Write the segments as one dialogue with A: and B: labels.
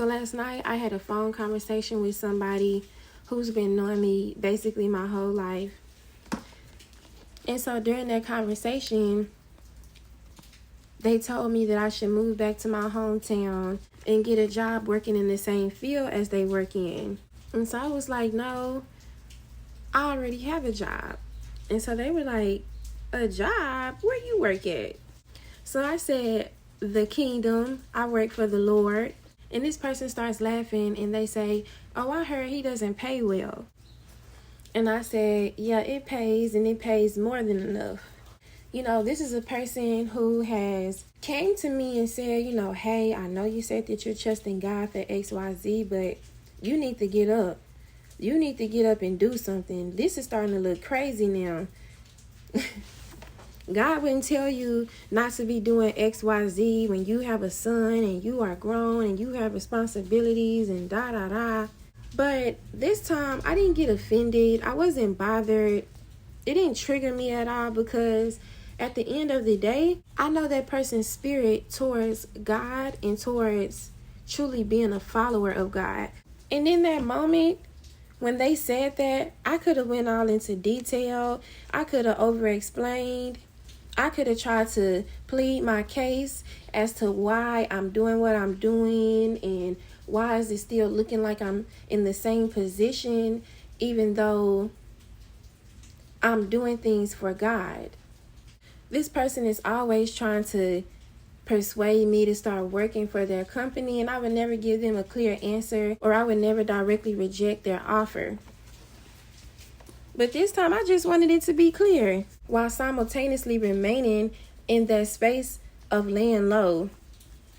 A: So last night I had a phone conversation with somebody who's been knowing me basically my whole life. And so during that conversation, they told me that I should move back to my hometown and get a job working in the same field as they work in. And so I was like, no, I already have a job. And so they were like, a job? Where you work at? So I said, the kingdom. I work for the Lord. And this person starts laughing and they say, oh, I heard he doesn't pay well. And I said, yeah, it pays, and it pays more than enough. You know, this is a person who has came to me and said, you know, hey, I know you said that you're trusting God for XYZ, but you need to get up. You need to get up and do something. This is starting to look crazy now. God wouldn't tell you not to be doing XYZ when you have a son and you are grown and you have responsibilities and da-da-da. But this time, I didn't get offended. I wasn't bothered. It didn't trigger me at all because at the end of the day, I know that person's spirit towards God and towards truly being a follower of God. And in that moment, when they said that, I could have went all into detail. I could have over-explained. I could have tried to plead my case as to why I'm doing what I'm doing and why is it still looking like I'm in the same position even though I'm doing things for God. This person is always trying to persuade me to start working for their company, and I would never give them a clear answer, or I would never directly reject their offer. But this time I just wanted it to be clear while simultaneously remaining in that space of laying low,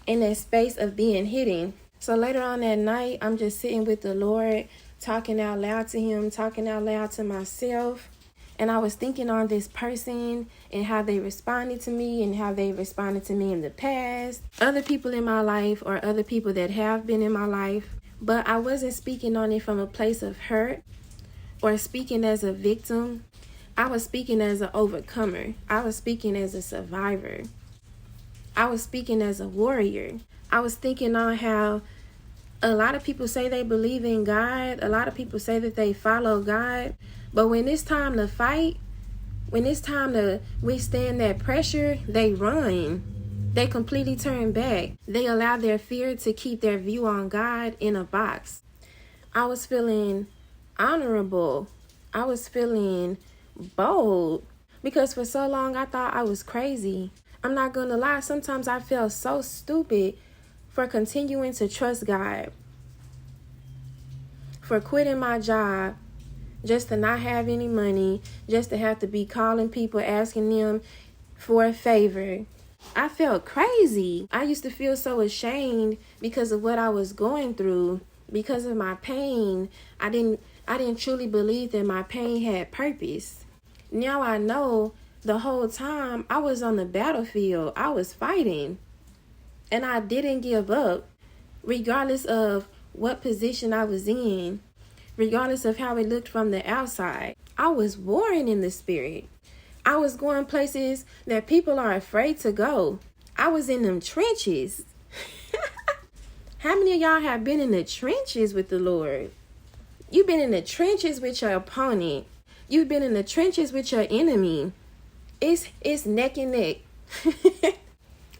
A: in that space of being hidden. So later on that night, I'm just sitting with the Lord, talking out loud to him, talking out loud to myself. And I was thinking on this person and how they responded to me and how they responded to me in the past. Other people in my life or other people that have been in my life. But I wasn't speaking on it from a place of hurt or speaking as a victim. I was speaking as an overcomer. I was speaking as a survivor. I was speaking as a warrior. I was thinking on how a lot of people say they believe in God. A lot of people say that they follow God. But when it's time to fight, when it's time to withstand that pressure, they run. They completely turn back. They allow their fear to keep their view on God in a box. I was feeling honorable. I was feeling bold because for so long I thought I was crazy. I'm not gonna lie, sometimes I felt so stupid for continuing to trust God, for quitting my job just to not have any money, just to have to be calling people, asking them for a favor. I felt crazy. I used to feel so ashamed because of what I was going through, because of my pain. I didn't truly believe that my pain had purpose. Now I know the whole time I was on the battlefield. I was fighting. And I didn't give up, regardless of what position I was in, regardless of how it looked from the outside. I was warring in the spirit. I was going places that people are afraid to go. I was in them trenches. How many of y'all have been in the trenches with the Lord? You've been in the trenches with your opponent. You've been in the trenches with your enemy. It's neck and neck.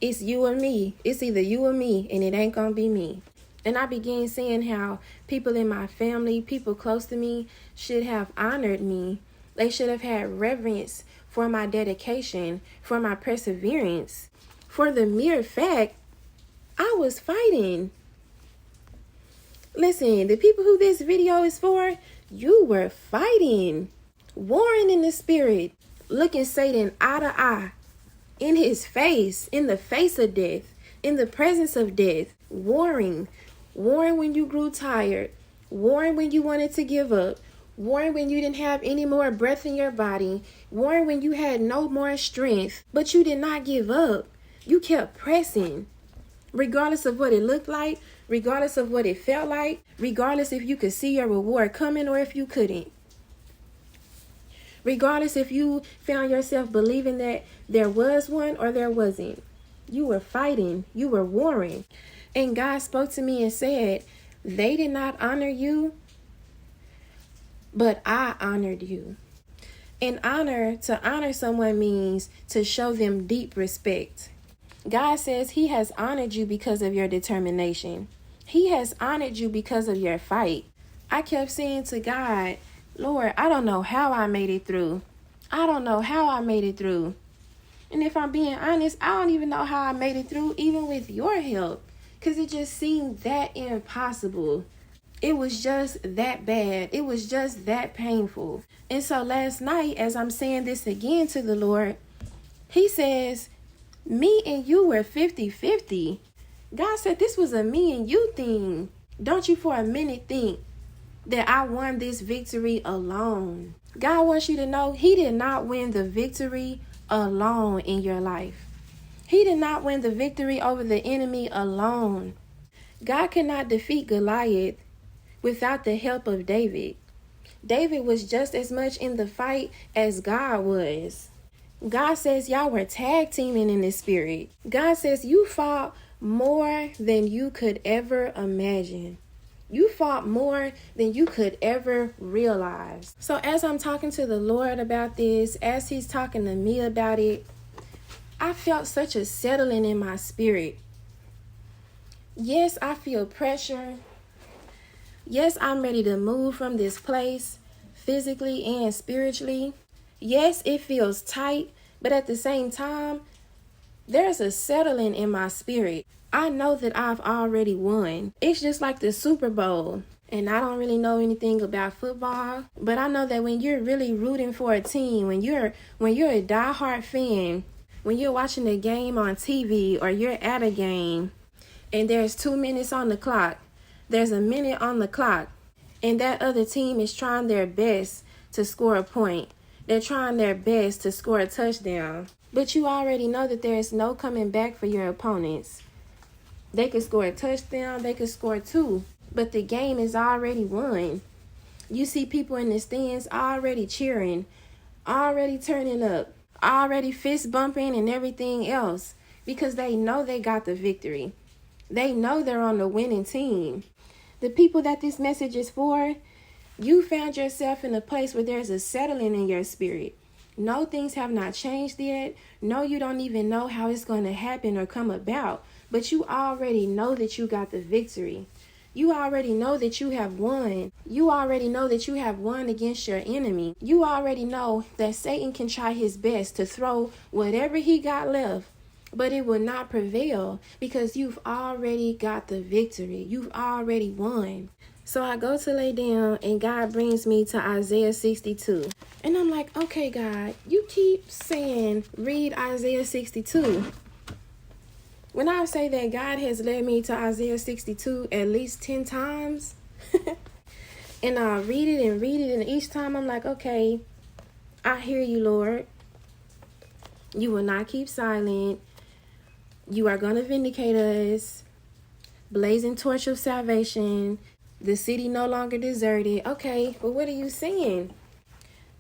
A: It's you and me. It's either you or me, and it ain't gonna be me. And I began seeing how people in my family, people close to me, should have honored me. They should have had reverence for my dedication, for my perseverance, for the mere fact I was fighting. Listen, the people who this video is for, you were fighting, warring in the spirit, looking Satan eye to eye, in his face, in the face of death, in the presence of death, warring when you grew tired, warring when you wanted to give up, warring when you didn't have any more breath in your body, warring when you had no more strength, but you did not give up. You kept pressing, regardless of what it looked like, regardless of what it felt like, regardless if you could see your reward coming or if you couldn't. Regardless if you found yourself believing that there was one or there wasn't. You were fighting. You were warring. And God spoke to me and said, they did not honor you, but I honored you. And to honor someone means to show them deep respect. God says he has honored you because of your determination. He has honored you because of your fight. I kept saying to God, Lord, I don't know how I made it through. I don't know how I made it through. And if I'm being honest, I don't even know how I made it through, even with your help, because it just seemed that impossible. It was just that bad. It was just that painful. And so last night, as I'm saying this again to the Lord, he says, me and you were 50-50. God said this was a me and you thing. Don't you for a minute think that I won this victory alone. God wants you to know he did not win the victory alone in your life. He did not win the victory over the enemy alone. God cannot defeat Goliath without the help of David. David was just as much in the fight as God was. God says y'all were tag teaming in the spirit. God says you fought more than you could ever imagine. You fought more than you could ever realize. So as I'm talking to the Lord about this, as he's talking to me about it, I felt such a settling in my spirit. Yes, I feel pressure. Yes, I'm ready to move from this place physically and spiritually. Yes, it feels tight, but at the same time, there's a settling in my spirit. I know that I've already won. It's just like the Super Bowl. And I don't really know anything about football, but I know that when you're really rooting for a team, when you're a diehard fan, when you're watching a game on TV or you're at a game and there's 2 minutes on the clock, there's a minute on the clock, and that other team is trying their best to score a point. They're trying their best to score a touchdown. But you already know that there is no coming back for your opponents. They could score a touchdown, they could score 2, but the game is already won. You see people in the stands already cheering, already turning up, already fist bumping and everything else, because they know they got the victory. They know they're on the winning team. The people that this message is for, you found yourself in a place where there's a settling in your spirit. No, things have not changed yet. No, you don't even know how it's going to happen or come about. But you already know that you got the victory. You already know that you have won. You already know that you have won against your enemy. You already know that Satan can try his best to throw whatever he got left, but it will not prevail because you've already got the victory. You've already won. So I go to lay down and God brings me to Isaiah 62. And I'm like, okay, God, you keep saying, read Isaiah 62. When I say that God has led me to Isaiah 62 at least 10 times, and I read it, and each time I'm like, okay, I hear you, Lord. You will not keep silent. You are going to vindicate us. Blazing torch of salvation. The city no longer deserted. Okay, but what are you saying?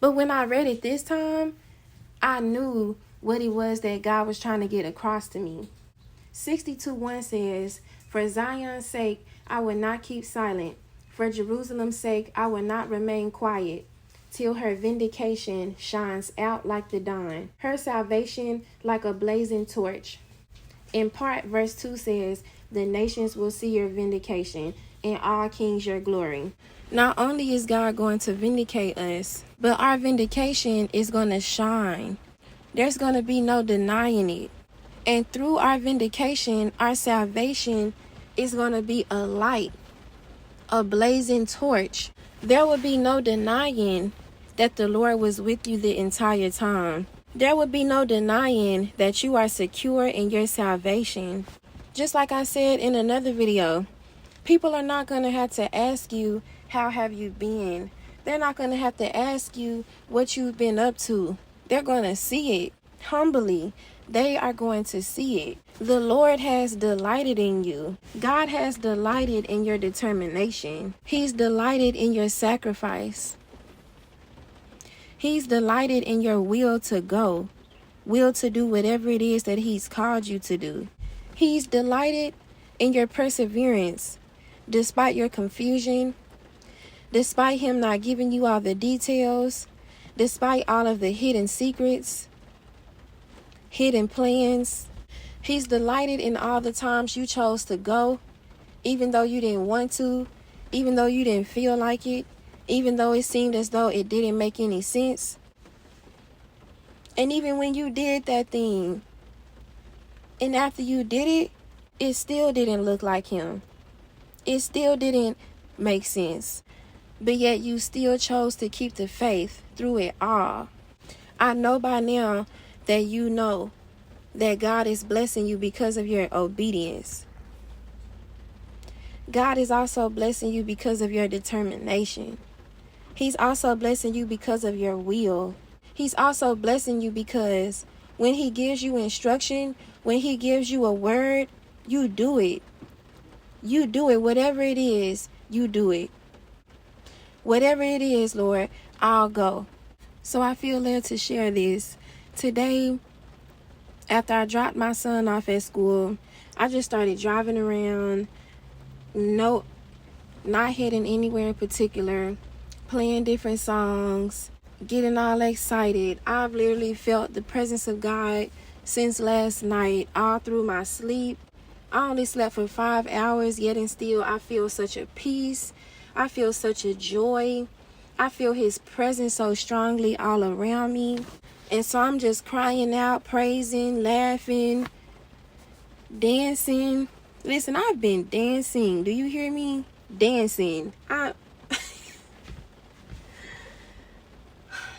A: But when I read it this time, I knew what it was that God was trying to get across to me. 62:1 says, for Zion's sake, I will not keep silent. For Jerusalem's sake, I will not remain quiet, till her vindication shines out like the dawn, her salvation like a blazing torch. In part, verse 2 says, the nations will see your vindication, and all kings your glory. Not only is God going to vindicate us, but our vindication is going to shine. There's going to be no denying it. And through our vindication, our salvation is going to be a light, a blazing torch. There will be no denying that the Lord was with you the entire time. There will be no denying that you are secure in your salvation. Just like I said in another video, people are not going to have to ask you, how have you been? They're not going to have to ask you what you've been up to. They're going to see it humbly. They are going to see it. The Lord has delighted in you. God has delighted in your determination. He's delighted in your sacrifice. He's delighted in your will to go, will to do whatever it is that he's called you to do. He's delighted in your perseverance, despite your confusion, despite him not giving you all the details, despite all of the hidden secrets, hidden plans. He's delighted in all the times you chose to go, even though you didn't want to, even though you didn't feel like it, even though it seemed as though it didn't make any sense. And even when you did that thing, and after you did it, it still didn't look like him. It still didn't make sense. But yet you still chose to keep the faith through it all. I know by now that you know that God is blessing you because of your obedience. God is also blessing you because of your determination. He's also blessing you because of your will. He's also blessing you because when he gives you instruction, when he gives you a word, you do it. You do it. Whatever it is, you do it. Whatever it is, Lord, I'll go. So I feel led to share this. Today, after I dropped my son off at school, I just started driving around. No, not heading anywhere in particular. Playing different songs. Getting all excited. I've literally felt the presence of God since last night, all through my sleep. I only slept for 5 hours, yet and still I feel such a peace. I feel such a joy. I feel his presence so strongly all around me. And so I'm just crying out, praising, laughing, dancing. Listen, I've been dancing. Do you hear me? Dancing.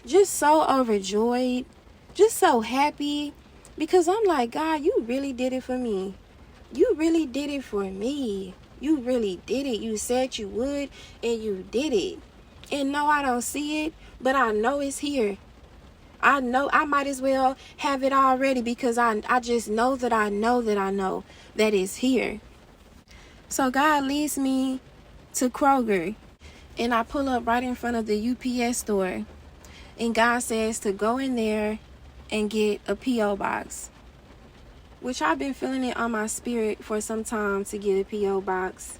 A: Just so overjoyed, just so happy, because I'm like, God, you really did it for me. You really did it for me. You really did it. You said you would, and you did it. And no, I don't see it, but I know it's here. I know I might as well have it already, because I just know that I know that it's here. So God leads me to Kroger, and I pull up right in front of the UPS store. And God says to go in there and get a P.O. box, which I've been feeling it on my spirit for some time to get a P.O. box.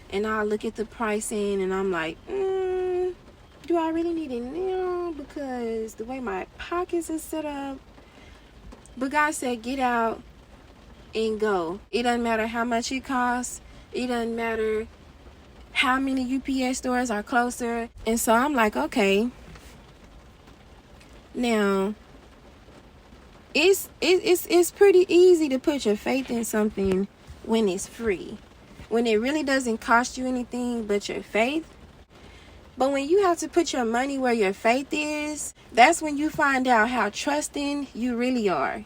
A: And I look at the pricing and I'm like, do I really need it now? Because the way my pockets are set up. But God said, get out and go. It doesn't matter how much it costs. It doesn't matter how many UPS stores are closer. And so I'm like, okay. Now, it's pretty easy to put your faith in something when it's free. When it really doesn't cost you anything but your faith. But when you have to put your money where your faith is, that's when you find out how trusting you really are.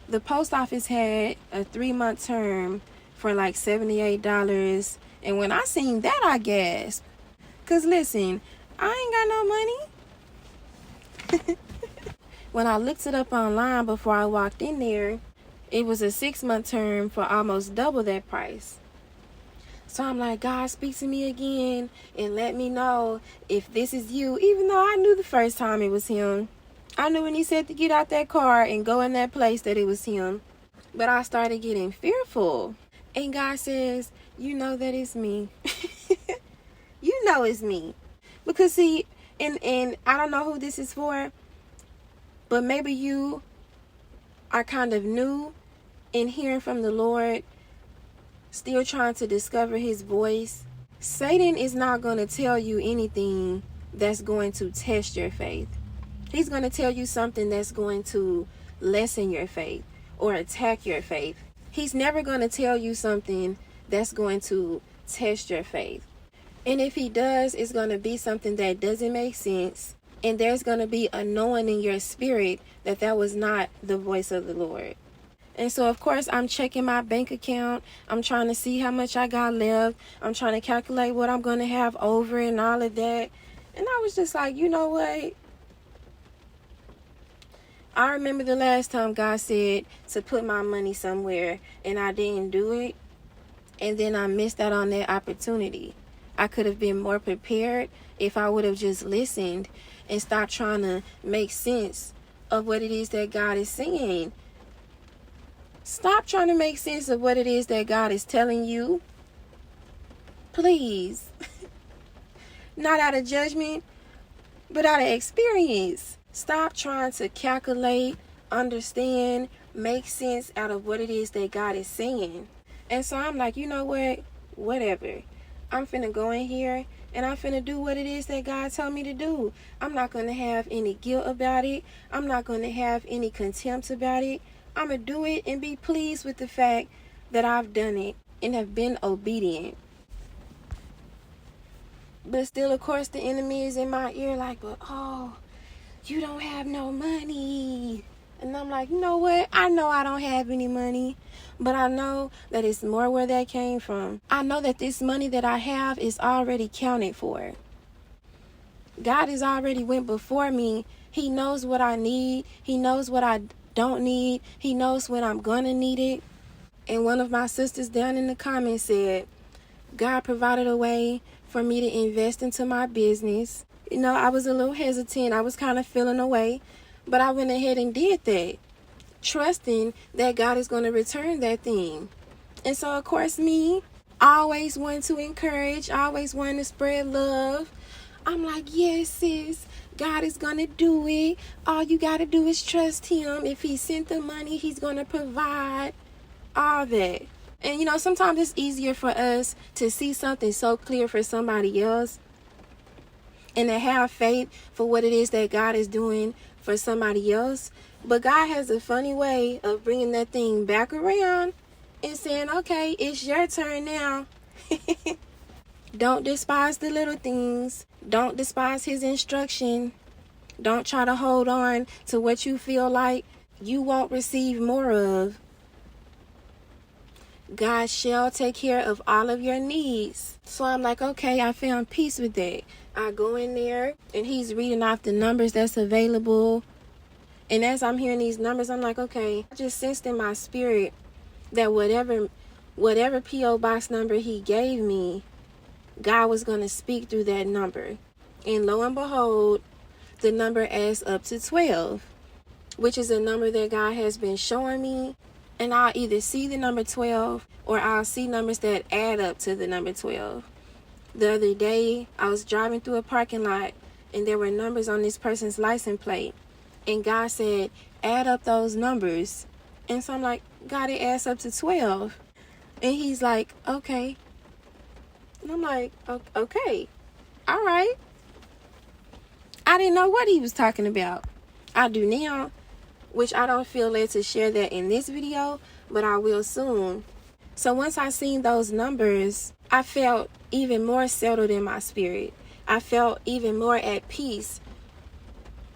A: The post office had a 3-month term for like $78. And when I seen that, I gasped. Because listen, I ain't got no money. When I looked it up online before I walked in there, it was a 6-month term for almost double that price. So I'm like, God, speak to me again and let me know if this is you. Even though I knew the first time it was him. I knew when he said to get out that car and go in that place that it was him. But I started getting fearful. And God says, you know that it's me. You know it's me. Because see, and I don't know who this is for, but maybe you are kind of new in hearing from the Lord, still trying to discover his voice. Satan is not going to tell you anything that's going to test your faith. He's going to tell you something that's going to lessen your faith or attack your faith. He's never going to tell you something that's going to test your faith. And if he does, it's going to be something that doesn't make sense. And there's going to be a knowing in your spirit that that was not the voice of the Lord. And so, of course, I'm checking my bank account. I'm trying to see how much I got left. I'm trying to calculate what I'm going to have over and all of that. And I was just like, you know what? I remember the last time God said to put my money somewhere and I didn't do it. And then I missed out on that opportunity. I could have been more prepared if I would have just listened and stopped trying to make sense of what it is that God is saying. Stop trying to make sense of what it is that God is telling you. Please. Not out of judgment, but out of experience. Stop trying to calculate, understand, make sense out of what it is that God is saying. And so I'm like, you know what? Whatever. I'm finna go in here and I'm finna do what it is that God told me to do. I'm not going to have any guilt about it. I'm not going to have any contempt about it. I'm going to do it and be pleased with the fact that I've done it and have been obedient. But still, of course, the enemy is in my ear like, but oh, you don't have no money. And I'm like, you know what? I know I don't have any money, but I know that it's more where that came from. I know that this money that I have is already counted for. God has already went before me. He knows what I need. He knows what I don't need. He knows when I'm going to need it. And one of my sisters down in the comments said, God provided a way for me to invest into my business. You know, I was a little hesitant. I was kind of feeling away, but I went ahead and did that, trusting that God is going to return that thing. And so, of course, me, I always wanted to encourage, I always wanted to spread love. I'm like, yes, sis, God is going to do it. All you got to do is trust him. If he sent the money, he's going to provide all that. And, you know, sometimes it's easier for us to see something so clear for somebody else and to have faith for what it is that God is doing for somebody else. But God has a funny way of bringing that thing back around and saying, okay, it's your turn now. Don't despise the little things. Don't despise his instruction. Don't try to hold on to what you feel like you won't receive more of. God shall take care of all of your needs. So I'm like, okay, I found peace with that. I go in there and he's reading off the numbers that's available. And as I'm hearing these numbers, I'm like, okay, I just sensed in my spirit that whatever P.O. box number he gave me, God was going to speak through that number. And lo and behold, the number adds up to 12, which is a number that God has been showing me. And I'll either see the number 12 or I'll see numbers that add up to the number 12. The other day, I was driving through a parking lot and there were numbers on this person's license plate. And God said, add up those numbers. And so I'm like, God, it adds up to 12. And he's like, okay. And I'm like, okay, all right. I didn't know what he was talking about. I do now, which I don't feel led to share that in this video, but I will soon. So once I seen those numbers, I felt even more settled in my spirit. I felt even more at peace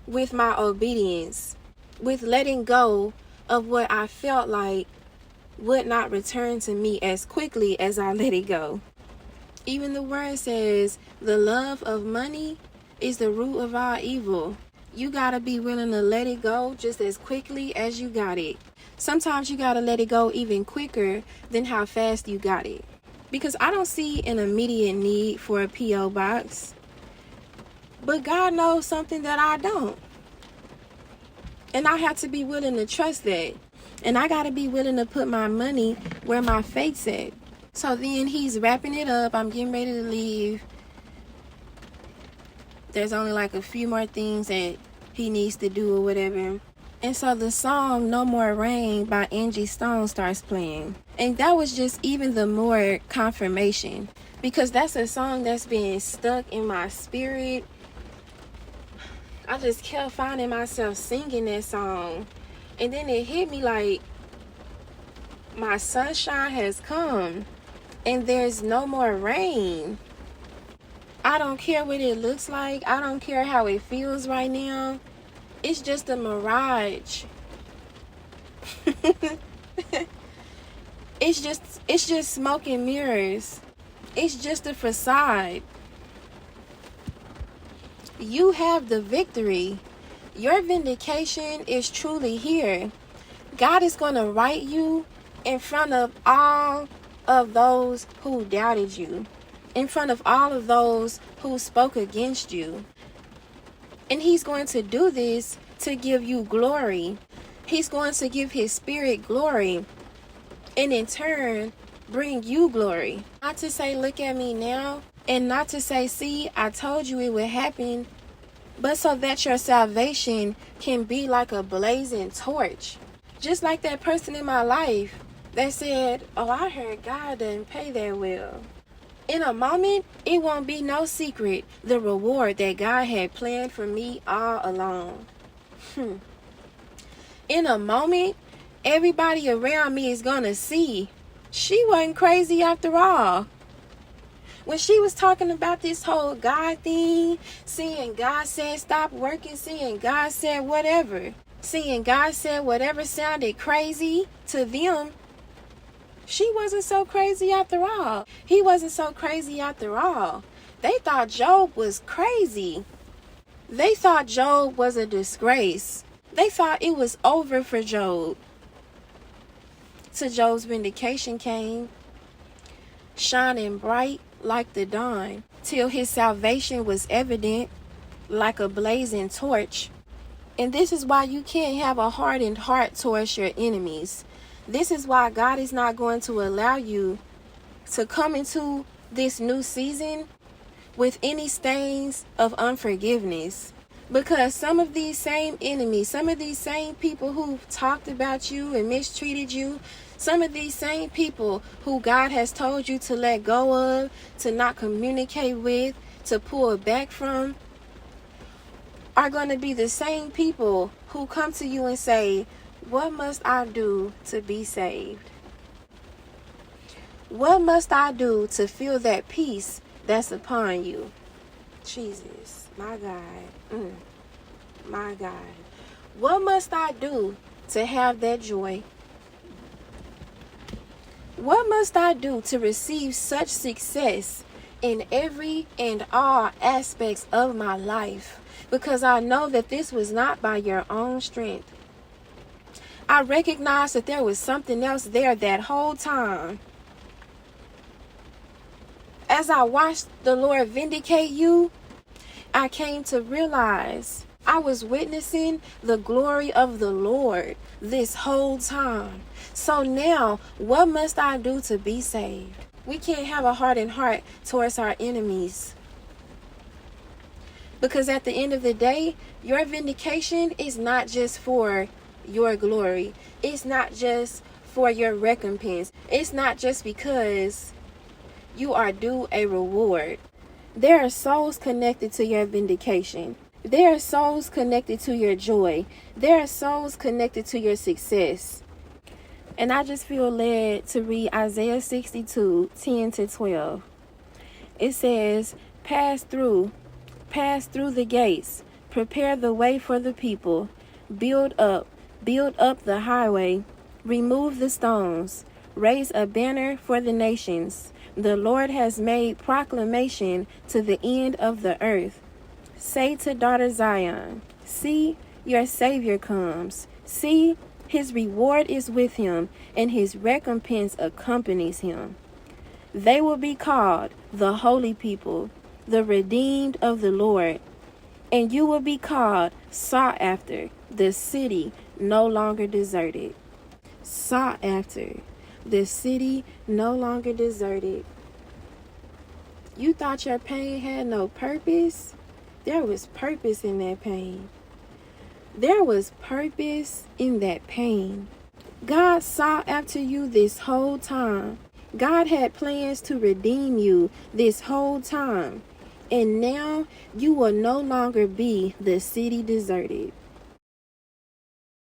A: with my obedience, with letting go of what I felt like would not return to me as quickly as I let it go. Even the word says, the love of money is the root of all evil. You gotta be willing to let it go just as quickly as you got it. Sometimes you gotta let it go even quicker than how fast you got it. Because I don't see an immediate need for a P.O. box. But God knows something that I don't. And I have to be willing to trust that. And I gotta be willing to put my money where my faith's at. So then he's wrapping it up. I'm getting ready to leave. There's only like a few more things that he needs to do or whatever. And so the song No More Rain by Angie Stone starts playing. And that was just even the more confirmation. Because that's a song that's been stuck in my spirit. I just kept finding myself singing that song. And then it hit me like, my sunshine has come. And there's no more rain. I don't care what it looks like. I don't care how it feels right now. It's just a mirage. It's just smoke and mirrors. It's just a facade. You have the victory. Your vindication is truly here. God is going to write you in front of all of those who doubted you, in front of all of those who spoke against you. And he's going to do this to give you glory. He's going to give his spirit glory. and in turn bring you glory. Not to say, look at me now, and not to say, see, I told you it would happen, but so that your salvation can be like a blazing torch. Just like that person in my life that said, oh, I heard God doesn't pay that well. In a moment, it won't be no secret the reward that God had planned for me all along. In a moment, everybody around me is gonna see she wasn't crazy after all. When she was talking about this whole God thing, seeing God said stop working, seeing God said whatever, seeing God said whatever sounded crazy to them, she wasn't so crazy after all. He wasn't so crazy after all. They thought Job was crazy. They thought Job was a disgrace. They thought it was over for Job. So Job's vindication came, shining bright like the dawn, till his salvation was evident like a blazing torch. And this is why you can't have a hardened heart towards your enemies. This is why God is not going to allow you to come into this new season with any stains of unforgiveness. Because some of these same enemies, some of these same people who talked about you and mistreated you, some of these same people who God has told you to let go of, to not communicate with, to pull back from, are going to be the same people who come to you and say, what must I do to be saved? What must I do to feel that peace that's upon you? Jesus, my God, my God. What must I do to have that joy? What must I do to receive such success in every and all aspects of my life? Because I know that this was not by your own strength. I recognize that there was something else there that whole time. As I watched the Lord vindicate you, I came to realize I was witnessing the glory of the Lord this whole time. So now, what must I do to be saved? We can't have a hardened heart towards our enemies. Because at the end of the day, your vindication is not just for your glory. It's not just for your recompense. It's not just because you are due a reward. There are souls connected to your vindication. There are souls connected to your joy. There are souls connected to your success. And I just feel led to read Isaiah 62, 10 to 12. It says, pass through the gates, prepare the way for the people, build up the highway, remove the stones, raise a banner for the nations. The Lord has made proclamation to the end of the earth. Say to daughter Zion, see, your Savior comes. See, his reward is with him, and his recompense accompanies him. They will be called the holy people, the redeemed of the Lord. And you will be called sought after, the city no longer deserted. Sought after, the city no longer deserted. You thought your pain had no purpose? There was purpose in that pain. There was purpose in that pain. God sought after you this whole time. God had plans to redeem you this whole time. And now you will no longer be the city deserted.